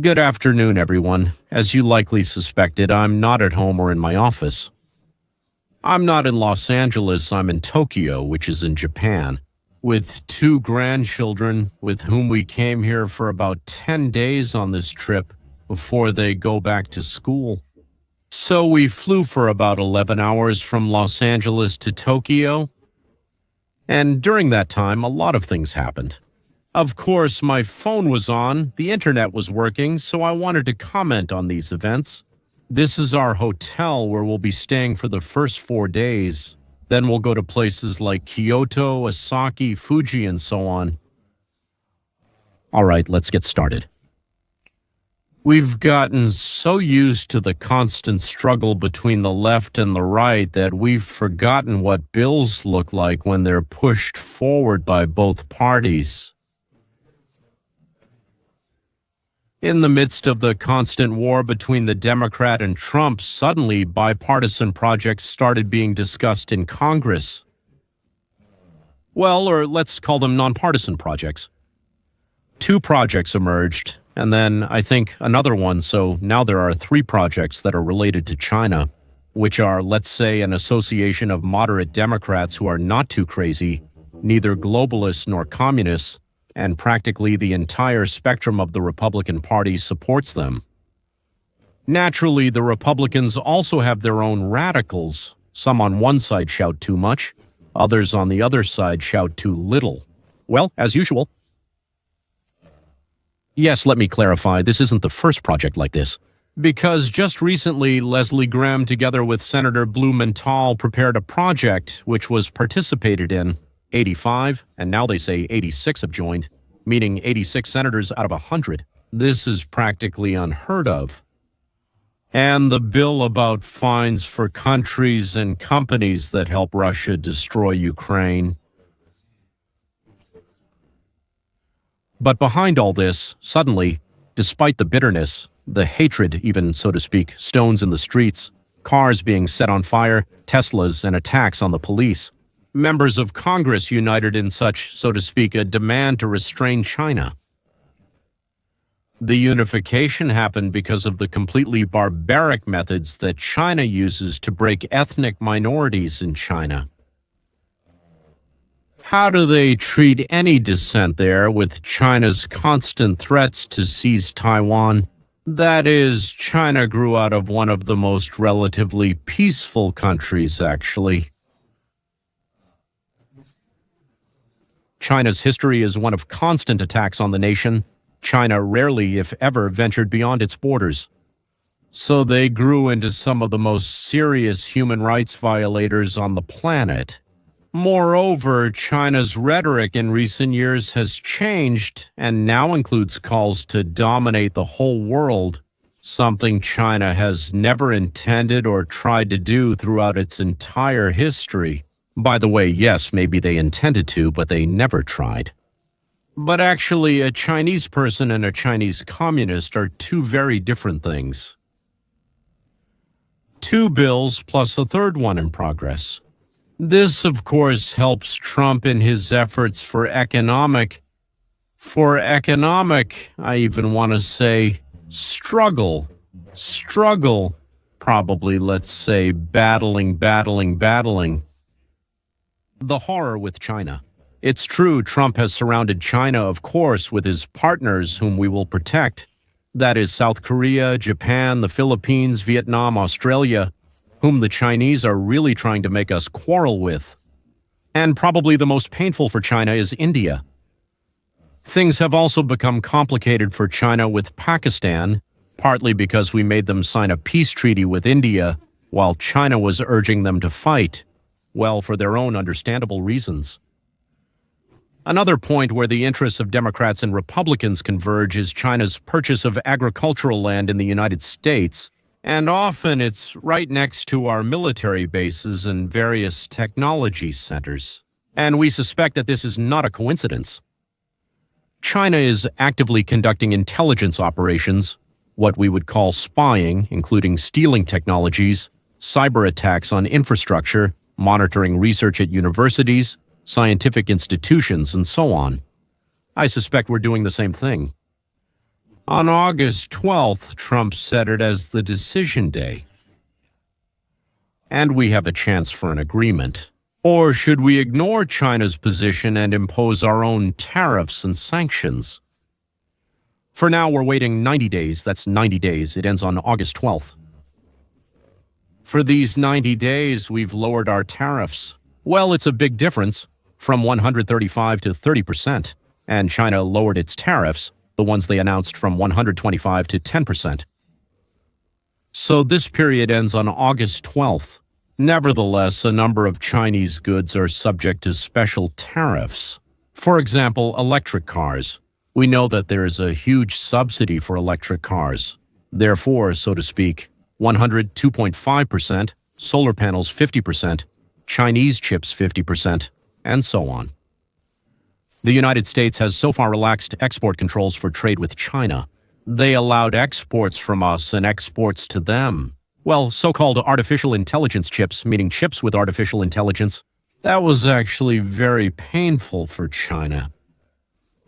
Good afternoon, everyone. As you likely suspected, I'm not at home or in my office. I'm not in Los Angeles, I'm in Tokyo, which is in Japan, with two grandchildren with whom we came here for about 10 days on this trip before they go back to school. So we flew for about 11 hours from Los Angeles to Tokyo, and during that time, a lot of things happened. Of course, my phone was on, the internet was working, so I wanted to comment on these events. This is our hotel where we'll be staying for the first 4 days. Then we'll go to places like Kyoto, Osaka, Fuji, and so on. All right, let's get started. We've gotten so used to the constant struggle between the left and the right that we've forgotten what bills look like when they're pushed forward by both parties. In the midst of the constant war between the Democrat and Trump, suddenly bipartisan projects started being discussed in Congress. Well, or let's call them nonpartisan projects. 2 projects emerged, and then I think another one, so now there are 3 projects that are related to China, which are, let's say, an association of moderate Democrats who are not too crazy, neither globalists nor communists, and practically the entire spectrum of the Republican Party supports them. Naturally, the Republicans also have their own radicals. Some on one side shout too much, others on the other side shout too little. Well, as usual. Yes, let me clarify, this isn't the first project like this. Because just recently, Leslie Graham, together with Senator Blumenthal, prepared a project which was participated in. 85, and now they say 86 have joined, meaning 86 senators out of 100. This is practically unheard of. And the bill about fines for countries and companies that help Russia destroy Ukraine. But behind all this, suddenly, despite the bitterness, the hatred, even, so to speak, stones in the streets, cars being set on fire, Teslas, and attacks on the police, members of Congress united in such, so to speak, a demand to restrain China. The unification happened because of the completely barbaric methods that China uses to break ethnic minorities in China. How do they treat any dissent there with China's constant threats to seize Taiwan? That is, China grew out of one of the most relatively peaceful countries, actually. China's history is one of constant attacks on the nation. China rarely, if ever, ventured beyond its borders. So they grew into some of the most serious human rights violators on the planet. Moreover, China's rhetoric in recent years has changed and now includes calls to dominate the whole world, something China has never intended or tried to do throughout its entire history. By the way, yes, maybe they intended to, but they never tried. But actually, a Chinese person and a Chinese communist are 2 very different things. 2 bills plus a 3rd one in progress. This, of course, helps Trump in his efforts for economic, I even want to say, struggle, probably, let's say, battling. The horror with China. It's true, Trump has surrounded China, of course, with his partners whom we will protect. That is South Korea, Japan, the Philippines, Vietnam, Australia, whom the Chinese are really trying to make us quarrel with. And probably the most painful for China is India. Things have also become complicated for China with Pakistan, partly because we made them sign a peace treaty with India, while China was urging them to fight. Well, for their own understandable reasons. Another point where the interests of Democrats and Republicans converge is China's purchase of agricultural land in the United States, and often it's right next to our military bases and various technology centers. And we suspect that this is not a coincidence. China is actively conducting intelligence operations, what we would call spying, including stealing technologies, cyber attacks on infrastructure, monitoring research at universities, scientific institutions, and so on. I suspect we're doing the same thing. On August 12th, Trump set it as the decision day. And we have a chance for an agreement. Or should we ignore China's position and impose our own tariffs and sanctions? For now, we're waiting 90 days. That's 90 days. It ends on August 12th. For these 90 days, we've lowered our tariffs. Well, it's a big difference, from 135 to 30%. And China lowered its tariffs, the ones they announced, from 125 to 10%. So this period ends on August 12th. Nevertheless, a number of Chinese goods are subject to special tariffs. For example, electric cars. We know that there is a huge subsidy for electric cars. Therefore, so to speak, 102.5%, solar panels 50%, Chinese chips 50%, and so on. The United States has so far relaxed export controls for trade with China. They allowed exports from us and exports to them. Well, so-called artificial intelligence chips, meaning chips with artificial intelligence, that was actually very painful for China.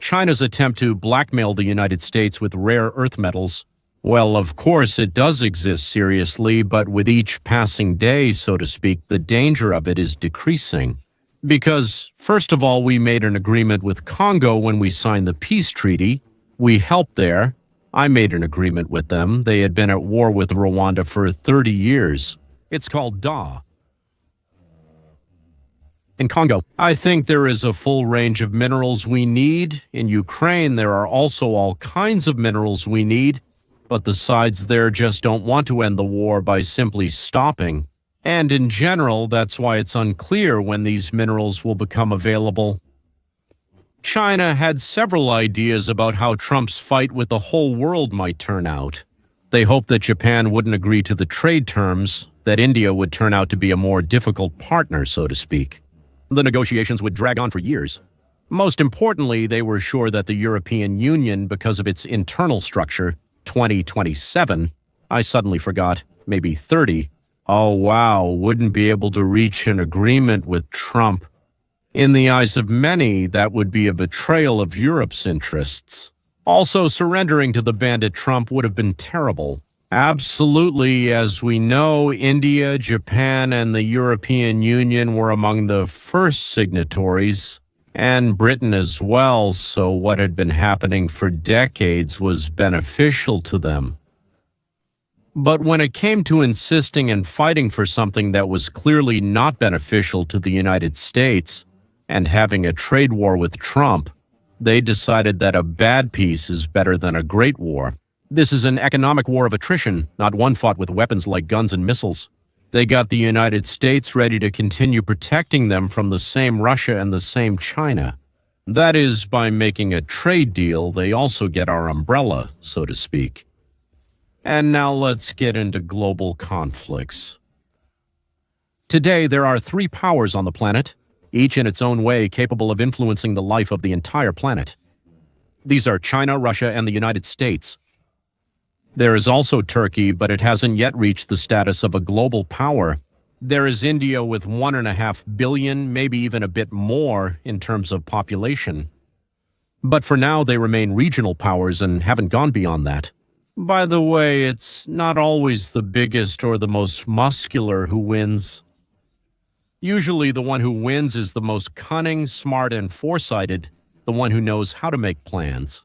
China's attempt to blackmail the United States with rare earth metals, well, of course, it does exist seriously, but with each passing day, so to speak, the danger of it is decreasing. Because, first of all, we made an agreement with Congo when we signed the peace treaty. We helped there. I made an agreement with them. They had been at war with Rwanda for 30 years. It's called DA. In Congo, I think there is a full range of minerals we need. In Ukraine, there are also all kinds of minerals we need, but the sides there just don't want to end the war by simply stopping. And in general, that's why it's unclear when these minerals will become available. China had several ideas about how Trump's fight with the whole world might turn out. They hoped that Japan wouldn't agree to the trade terms, that India would turn out to be a more difficult partner, so to speak. The negotiations would drag on for years. Most importantly, they were sure that the European Union, because of its internal structure, 2027, I suddenly forgot, maybe 30, oh wow, wouldn't be able to reach an agreement with Trump. In the eyes of many, that would be a betrayal of Europe's interests. Also, surrendering to the bandit Trump would have been terrible. Absolutely, as we know, India, Japan, and the European Union were among the first signatories, and Britain as well, so what had been happening for decades was beneficial to them. But when it came to insisting and fighting for something that was clearly not beneficial to the United States, and having a trade war with Trump, they decided that a bad peace is better than a great war. This is an economic war of attrition, not one fought with weapons like guns and missiles. They got the United States ready to continue protecting them from the same Russia and the same China. That is, by making a trade deal, they also get our umbrella, so to speak. And now let's get into global conflicts. Today, there are 3 powers on the planet, each in its own way capable of influencing the life of the entire planet. These are China, Russia, and the United States. There is also Turkey, but it hasn't yet reached the status of a global power. There is India with 1.5 billion, maybe even a bit more in terms of population. But for now, they remain regional powers and haven't gone beyond that. By the way, it's not always the biggest or the most muscular who wins. Usually the one who wins is the most cunning, smart, and foresighted, the one who knows how to make plans.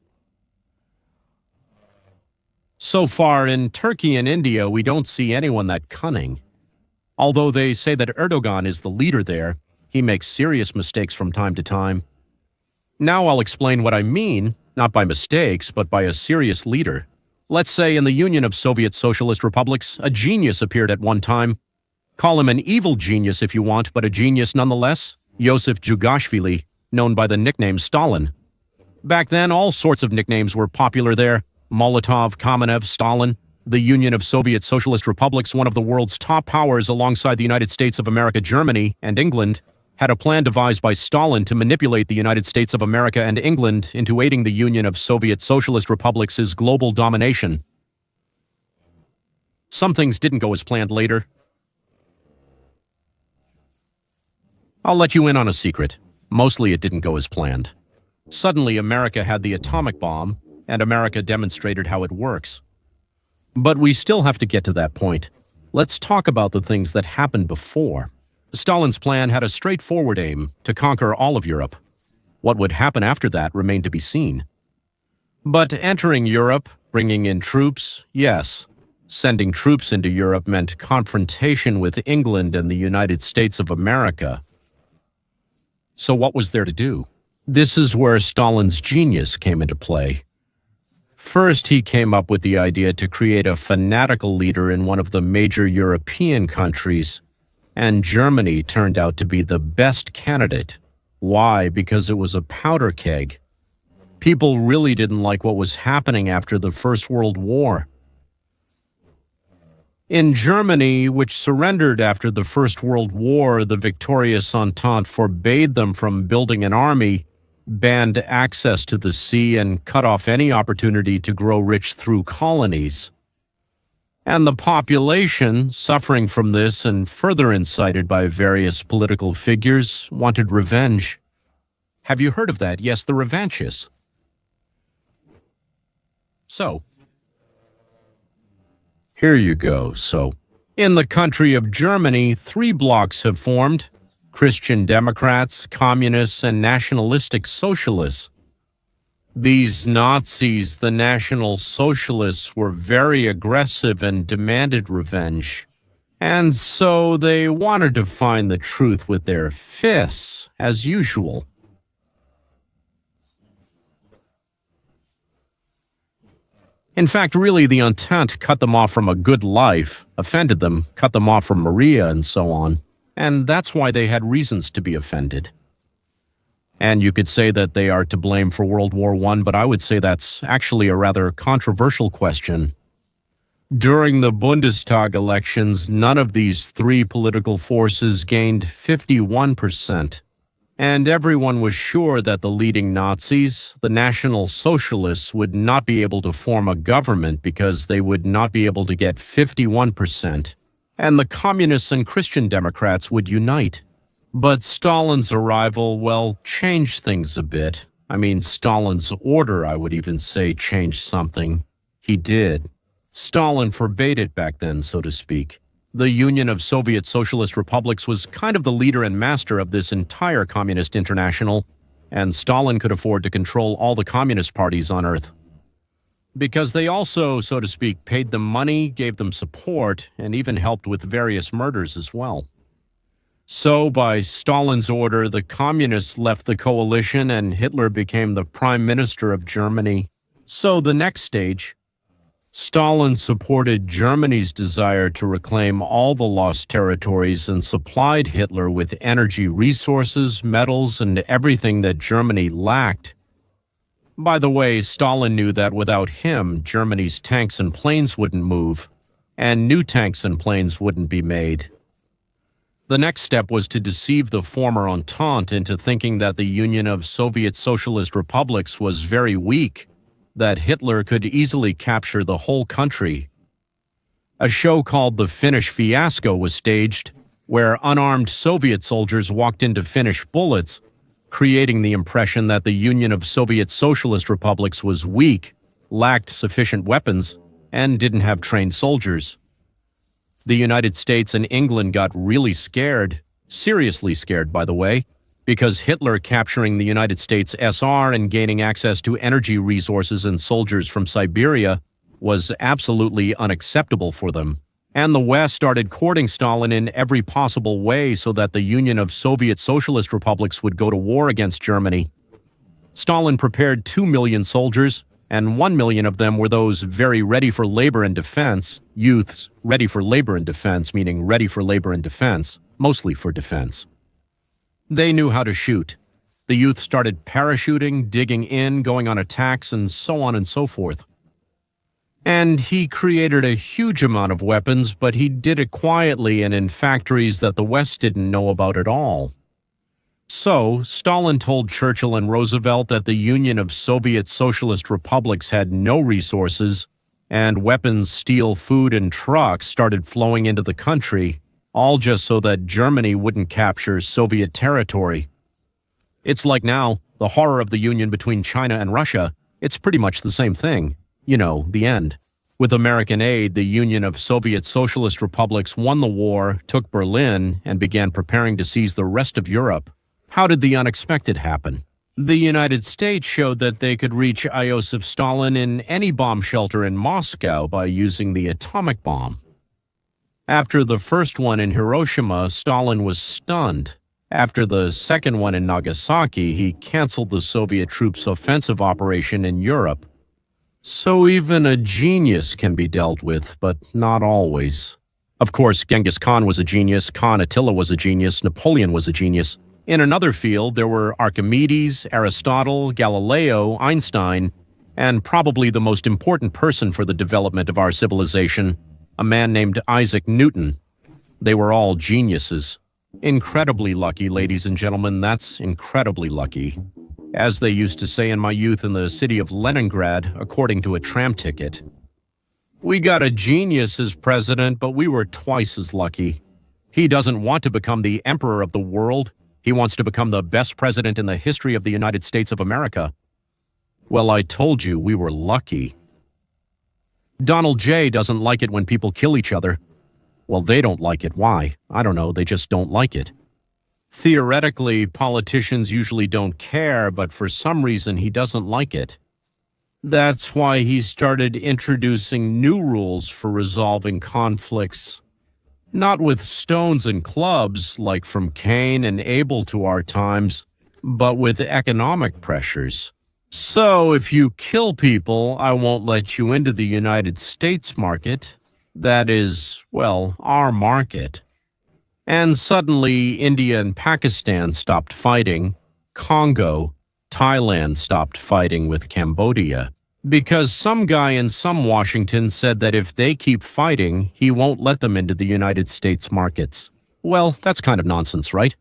So far, in Turkey and India, we don't see anyone that cunning. Although they say that Erdogan is the leader there, he makes serious mistakes from time to time. Now I'll explain what I mean, not by mistakes, but by a serious leader. Let's say in the Union of Soviet Socialist Republics, a genius appeared at one time. Call him an evil genius if you want, but a genius nonetheless. Joseph Jugashvili, known by the nickname Stalin. Back then, all sorts of nicknames were popular there. Molotov, Kamenev, Stalin. The Union of Soviet Socialist Republics, one of the world's top powers alongside the United States of America, Germany, and England, had a plan devised by Stalin to manipulate the United States of America and England into aiding the Union of Soviet Socialist Republics' global domination. Some things didn't go as planned later. I'll let you in on a secret. Mostly it didn't go as planned. Suddenly, America had the atomic bomb, and America demonstrated how it works. But we still have to get to that point. Let's talk about the things that happened before. Stalin's plan had a straightforward aim to conquer all of Europe. What would happen after that remained to be seen. But entering Europe, bringing in troops, yes. Sending troops into Europe meant confrontation with England and the United States of America. So what was there to do? This is where Stalin's genius came into play. First, he came up with the idea to create a fanatical leader in one of the major European countries, and Germany turned out to be the best candidate. Why? Because it was a powder keg. People really didn't like what was happening after the First World War. In Germany, which surrendered after the First World War, the victorious Entente forbade them from building an army, banned access to the sea, and cut off any opportunity to grow rich through colonies. And the population, suffering from this and further incited by various political figures, wanted revenge. Have you heard of that? Yes, the revanchists. So, here you go. So, in the country of Germany, 3 blocs have formed: Christian Democrats, Communists, and Nationalistic Socialists. These Nazis, the National Socialists, were very aggressive and demanded revenge. And so they wanted to find the truth with their fists, as usual. In fact, really, the Entente cut them off from a good life, offended them, cut them off from Maria, and so on. And that's why they had reasons to be offended. And you could say that they are to blame for World War I, but I would say that's actually a rather controversial question. During the Bundestag elections, none of these 3 political forces gained 51%. And everyone was sure that the leading Nazis, the National Socialists, would not be able to form a government because they would not be able to get 51%. And the Communists and Christian Democrats would unite. But Stalin's arrival, well, changed things a bit. I mean, Stalin's order, I would even say, changed something. He did. Stalin forbade it back then, so to speak. The Union of Soviet Socialist Republics was kind of the leader and master of this entire communist international, and Stalin could afford to control all the communist parties on Earth. Because they also, so to speak, paid them money, gave them support, and even helped with various murders as well. So, by Stalin's order, the communists left the coalition and Hitler became the prime minister of Germany. So, the next stage, Stalin supported Germany's desire to reclaim all the lost territories and supplied Hitler with energy resources, metals, and everything that Germany lacked. By the way, Stalin knew that without him, Germany's tanks and planes wouldn't move, and new tanks and planes wouldn't be made. The next step was to deceive the former Entente into thinking that the Union of Soviet Socialist Republics was very weak, that Hitler could easily capture the whole country. A show called The Finnish Fiasco was staged, where unarmed Soviet soldiers walked into Finnish bullets, creating the impression that the Union of Soviet Socialist Republics was weak, lacked sufficient weapons, and didn't have trained soldiers. The United States and England got really scared, seriously scared, by the way, because Hitler capturing the United States SR and gaining access to energy resources and soldiers from Siberia was absolutely unacceptable for them. And the West started courting Stalin in every possible way so that the Union of Soviet Socialist Republics would go to war against Germany. Stalin prepared 2 million soldiers, and 1 million of them were those very ready for labor and defense, youths ready for labor and defense, meaning ready for labor and defense, mostly for defense. They knew how to shoot. The youth started parachuting, digging in, going on attacks, and so on and so forth. And he created a huge amount of weapons, but he did it quietly and in factories that the West didn't know about at all. So, Stalin told Churchill and Roosevelt that the Union of Soviet Socialist Republics had no resources, and weapons, steel, food, and trucks started flowing into the country, all just so that Germany wouldn't capture Soviet territory. It's like now, the horror of the union between China and Russia. It's pretty much the same thing. You know, the end. With American aid, the Union of Soviet Socialist Republics won the war, took Berlin, and began preparing to seize the rest of Europe. How did the unexpected happen? The United States showed that they could reach Iosif Stalin in any bomb shelter in Moscow by using the atomic bomb. After the first one in Hiroshima, Stalin was stunned. After the second one in Nagasaki, he canceled the Soviet troops' offensive operation in Europe. So even a genius can be dealt with, but not always. Of course, Genghis Khan was a genius, Khan Attila was a genius, Napoleon was a genius. In another field, there were Archimedes, Aristotle, Galileo, Einstein, and probably the most important person for the development of our civilization, a man named Isaac Newton. They were all geniuses. Incredibly lucky, ladies and gentlemen, that's incredibly lucky. As they used to say in my youth in the city of Leningrad, according to a tram ticket. We got a genius as president, but we were twice as lucky. He doesn't want to become the emperor of the world. He wants to become the best president in the history of the United States of America. Well, I told you we were lucky. Donald J. doesn't like it when people kill each other. Well, they don't like it. Why? I don't know. They just don't like it. Theoretically, politicians usually don't care, but for some reason he doesn't like it. That's why he started introducing new rules for resolving conflicts. Not with stones and clubs, like from Cain and Abel to our times, but with economic pressures. So if you kill people, I won't let you into the United States market. That is, well, our market. And suddenly, India and Pakistan stopped fighting. Congo, Thailand stopped fighting with Cambodia. Because some guy in some Washington said that if they keep fighting, he won't let them into the United States markets. Well, that's kind of nonsense, right?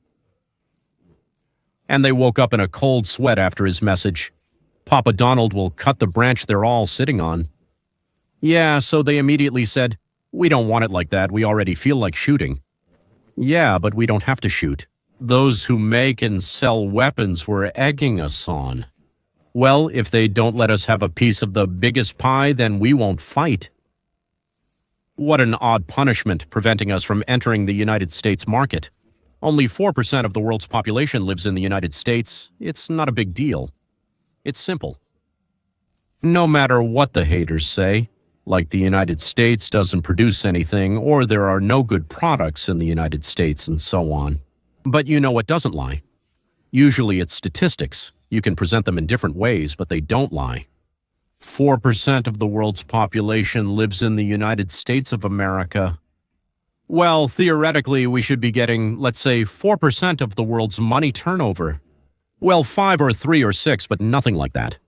And they woke up in a cold sweat after his message. Papa Donald will cut the branch they're all sitting on. Yeah, so they immediately said, we don't want it like that, we already feel like shooting. Yeah, but we don't have to shoot. Those who make and sell weapons were egging us on. Well, if they don't let us have a piece of the biggest pie, then we won't fight. What an odd punishment preventing us from entering the United States market. Only 4% of the world's population lives in the United States. It's not a big deal. It's simple. No matter what the haters say, like the United States doesn't produce anything, or there are no good products in the United States, and so on. But you know what doesn't lie? Usually it's statistics. You can present them in different ways, but they don't lie. 4% of the world's population lives in the United States of America. Well, theoretically, we should be getting, let's say, 4% of the world's money turnover. Well, 5 or 3 or 6, but nothing like that.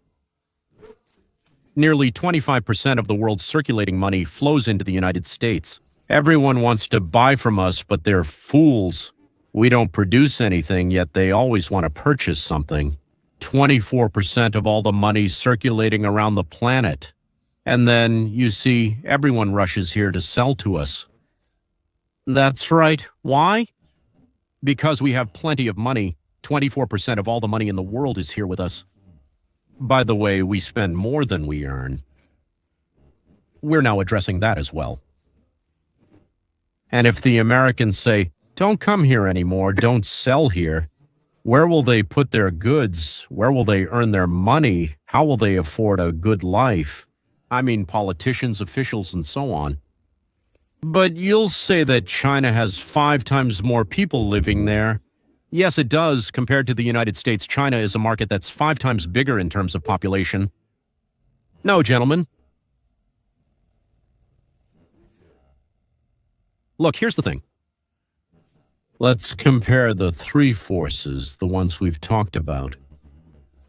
Nearly 25% of the world's circulating money flows into the United States. Everyone wants to buy from us, but they're fools. We don't produce anything, yet they always want to purchase something. 24% of all the money circulating around the planet. And then, you see, everyone rushes here to sell to us. That's right. Why? Because we have plenty of money. 24% of all the money in the world is here with us. By the way, we spend more than we earn. We're now addressing that as well. And if the Americans say, don't come here anymore, don't sell here, where will they put their goods? Where will they earn their money? How will they afford a good life? I mean, politicians, officials, and so on. But you'll say that China has 5 times more people living there. Yes, it does. Compared to the United States, China is a market that's 5 times bigger in terms of population. No, gentlemen. Look, here's the thing. Let's compare the 3 forces, the ones we've talked about.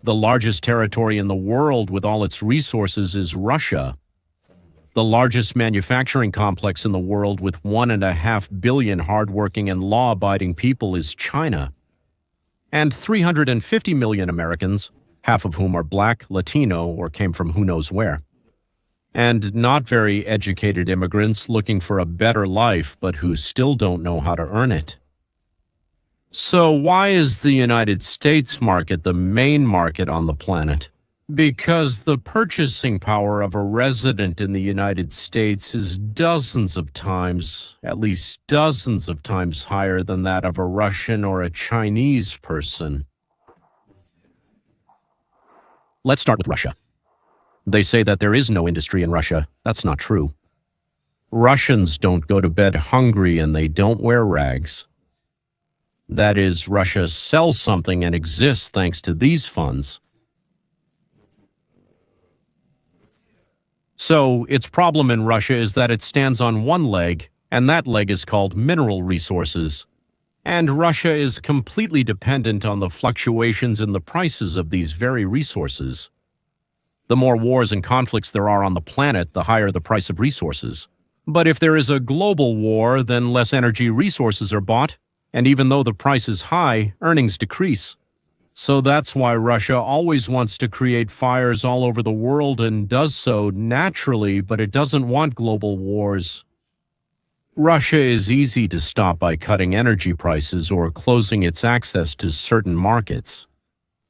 The largest territory in the world with all its resources is Russia. The largest manufacturing complex in the world with 1.5 billion hardworking and law-abiding people is China. And 350 million Americans, half of whom are black, Latino, or came from who knows where. And not very educated immigrants looking for a better life, but who still don't know how to earn it. So why is the United States market the main market on the planet? Because the purchasing power of a resident in the United States is dozens of times, at least dozens of times higher than that of a Russian or a Chinese person. Let's start with Russia. They say that there is no industry in Russia. That's not true. Russians don't go to bed hungry and they don't wear rags. That is, Russia sells something and exists thanks to these funds. So, its problem in Russia is that it stands on one leg, and that leg is called mineral resources. And Russia is completely dependent on the fluctuations in the prices of these very resources. The more wars and conflicts there are on the planet, the higher the price of resources. But if there is a global war, then less energy resources are bought, and even though the price is high, earnings decrease. So that's why Russia always wants to create fires all over the world and does so naturally, but it doesn't want global wars. Russia is easy to stop by cutting energy prices or closing its access to certain markets.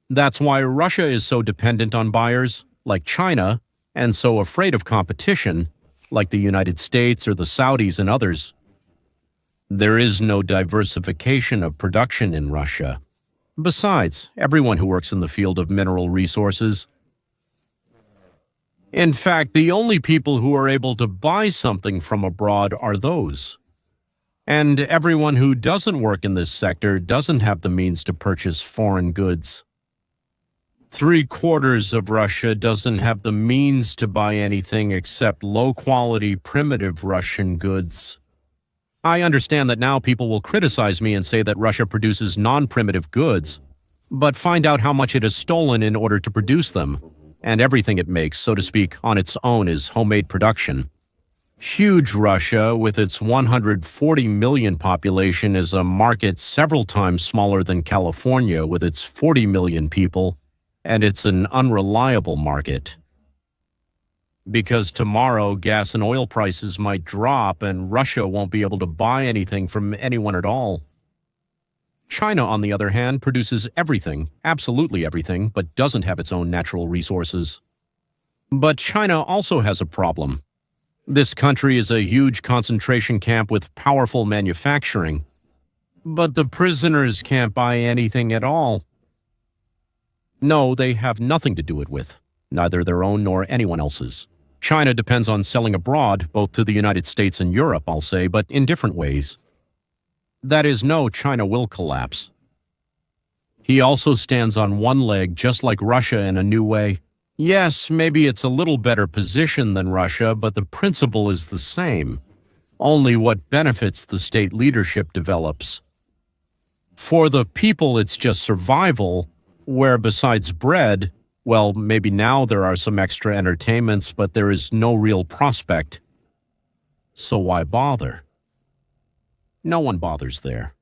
That's why Russia is so dependent on buyers, like China, and so afraid of competition, like the United States or the Saudis and others. There is no diversification of production in Russia. Besides, everyone who works in the field of mineral resources. In fact, the only people who are able to buy something from abroad are those. And everyone who doesn't work in this sector doesn't have the means to purchase foreign goods. 3/4 of Russia doesn't have the means to buy anything except low-quality, primitive Russian goods. I understand that now people will criticize me and say that Russia produces non-primitive goods, but find out how much it has stolen in order to produce them, and everything it makes, so to speak, on its own is homemade production. Huge Russia, with its 140 million population, is a market several times smaller than California with its 40 million people, and it's an unreliable market. Because tomorrow gas and oil prices might drop and Russia won't be able to buy anything from anyone at all. China, on the other hand, produces everything, absolutely everything, but doesn't have its own natural resources. But China also has a problem. This country is a huge concentration camp with powerful manufacturing. But the prisoners can't buy anything at all. No, they have nothing to do it with, neither their own nor anyone else's. China depends on selling abroad, both to the United States and Europe, I'll say, but in different ways. That is, no, China will collapse. He also stands on one leg, just like Russia in a new way. Yes, maybe it's a little better position than Russia, but the principle is the same. Only what benefits the state leadership develops. For the people, it's just survival, where besides bread, well, maybe now there are some extra entertainments, but there is no real prospect. So why bother? No one bothers there.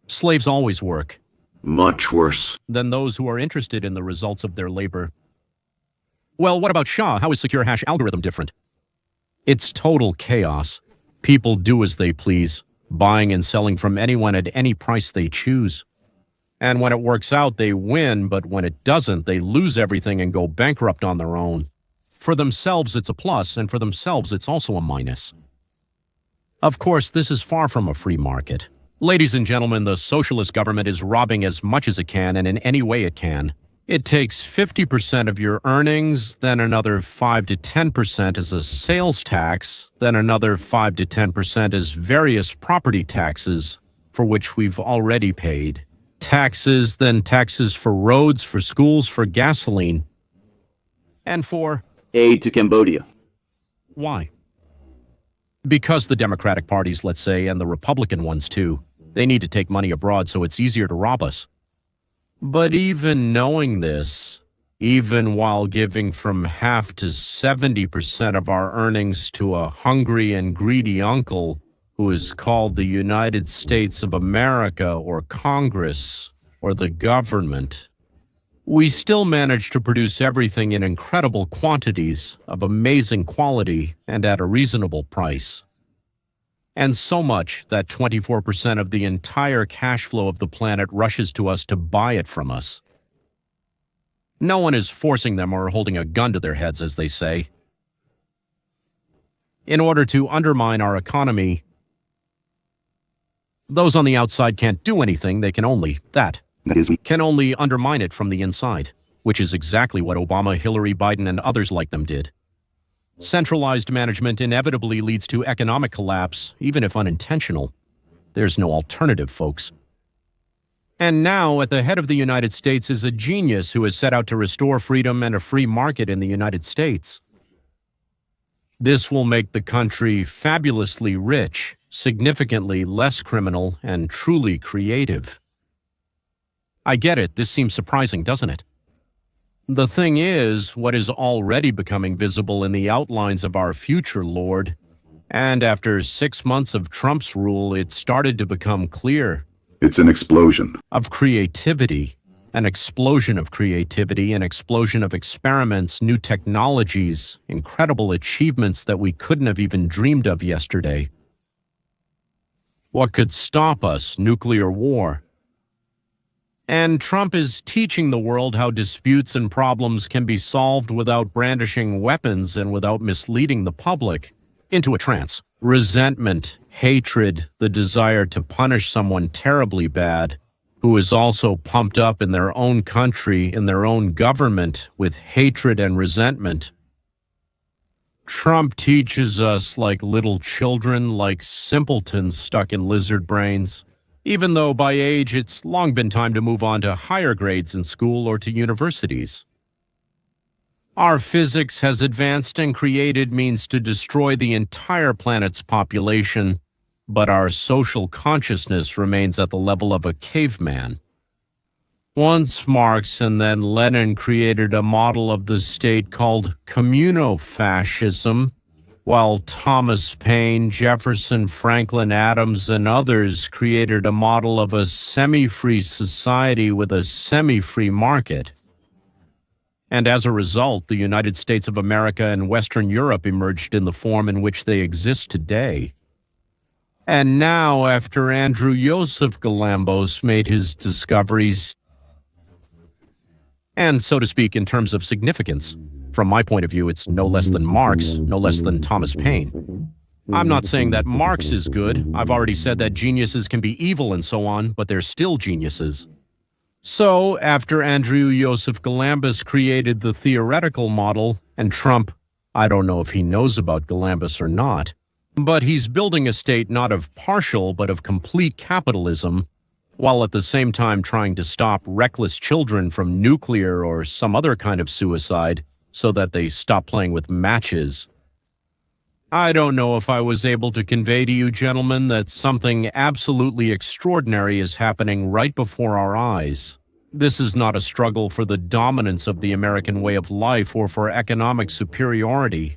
Slaves always work. Much worse than those who are interested in the results of their labor. Well, what about SHA? How is secure hash algorithm different? It's total chaos. People do as they please, buying and selling from anyone at any price they choose. And when it works out, they win, but when it doesn't, they lose everything and go bankrupt on their own. For themselves, it's a plus, and for themselves, it's also a minus. Of course, this is far from a free market. Ladies and gentlemen, the socialist government is robbing as much as it can and in any way it can. It takes 50% of your earnings, then another 5 to 10% as a sales tax, then another 5 to 10% as various property taxes, for which we've already paid. Taxes, then taxes for roads, for schools, for gasoline. And for aid to Cambodia. Why? Because the Democratic parties, let's say, and the Republican ones too, they need to take money abroad so it's easier to rob us. But even knowing this, even while giving from half to 70% of our earnings to a hungry and greedy uncle who is called the United States of America or Congress or the government, we still manage to produce everything in incredible quantities of amazing quality and at a reasonable price. And so much that 24% of the entire cash flow of the planet rushes to us to buy it from us. No one is forcing them or holding a gun to their heads, as they say. In order to undermine our economy, those on the outside can't do anything. They can only undermine it from the inside, which is exactly what Obama, Hillary, Biden, and others like them did. Centralized management inevitably leads to economic collapse, even if unintentional. There's no alternative, folks. And now, at the head of the United States is a genius who has set out to restore freedom and a free market in the United States. This will make the country fabulously rich, significantly less criminal, and truly creative. I get it, this seems surprising, doesn't it? The thing is, what is already becoming visible in the outlines of our future, Lord, and after 6 months of Trump's rule, it started to become clear. It's an explosion. Of creativity, an explosion of creativity, an explosion of experiments, new technologies, incredible achievements that we couldn't have even dreamed of yesterday. What could stop us? Nuclear war. And Trump is teaching the world how disputes and problems can be solved without brandishing weapons and without misleading the public into a trance. Resentment, hatred, the desire to punish someone terribly bad, who is also pumped up in their own country, in their own government, with hatred and resentment. Trump teaches us like little children, like simpletons stuck in lizard brains, even though by age it's long been time to move on to higher grades in school or to universities. Our physics has advanced and created means to destroy the entire planet's population, but our social consciousness remains at the level of a caveman. Once Marx and then Lenin created a model of the state called communofascism, while Thomas Paine, Jefferson, Franklin, Adams, and others created a model of a semi-free society with a semi-free market. And as a result, the United States of America and Western Europe emerged in the form in which they exist today. And now, after Andrew Joseph Galambos made his discoveries, and so to speak in terms of significance, from my point of view, it's no less than Marx, no less than Thomas Paine. I'm not saying that Marx is good. I've already said that geniuses can be evil and so on, but they're still geniuses. So, after Andrew Joseph Galambos created the theoretical model, and Trump, I don't know if he knows about Galambos or not, but he's building a state not of partial but of complete capitalism, while at the same time trying to stop reckless children from nuclear or some other kind of suicide so that they stop playing with matches. I don't know if I was able to convey to you, gentlemen, that something absolutely extraordinary is happening right before our eyes. This is not a struggle for the dominance of the American way of life or for economic superiority.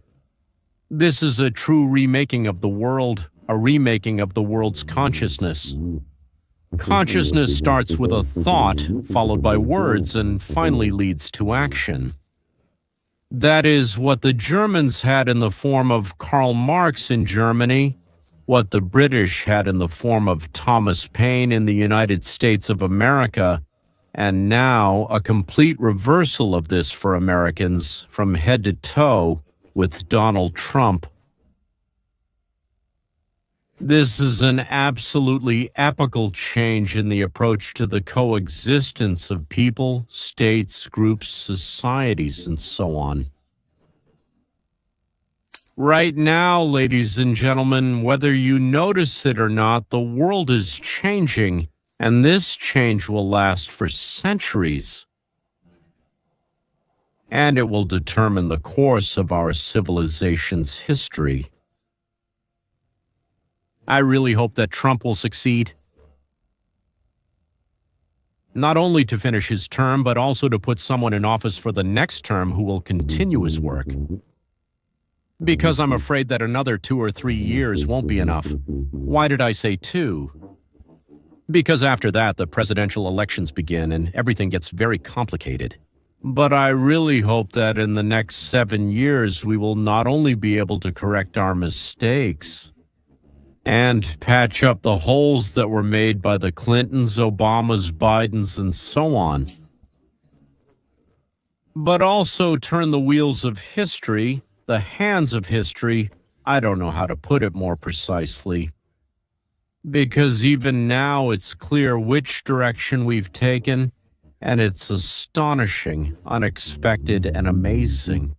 This is a true remaking of the world, a remaking of the world's consciousness. Consciousness starts with a thought, followed by words, and finally leads to action. That is what the Germans had in the form of Karl Marx in Germany, what the British had in the form of Thomas Paine in the United States of America, and now a complete reversal of this for Americans from head to toe with Donald Trump. This is an absolutely epical change in the approach to the coexistence of people, states, groups, societies, and so on. Right now, ladies and gentlemen, whether you notice it or not, the world is changing, and this change will last for centuries. And it will determine the course of our civilization's history. I really hope that Trump will succeed. Not only to finish his term, but also to put someone in office for the next term who will continue his work. Because I'm afraid that another 2 or 3 years won't be enough. Why did I say 2? Because after that, the presidential elections begin and everything gets very complicated. But I really hope that in the next 7 years, we will not only be able to correct our mistakes and patch up the holes that were made by the Clintons, Obamas, Bidens, and so on, but also turn the wheels of history, the hands of history. I don't know how to put it more precisely. Because even now it's clear which direction we've taken, and it's astonishing, unexpected, and amazing.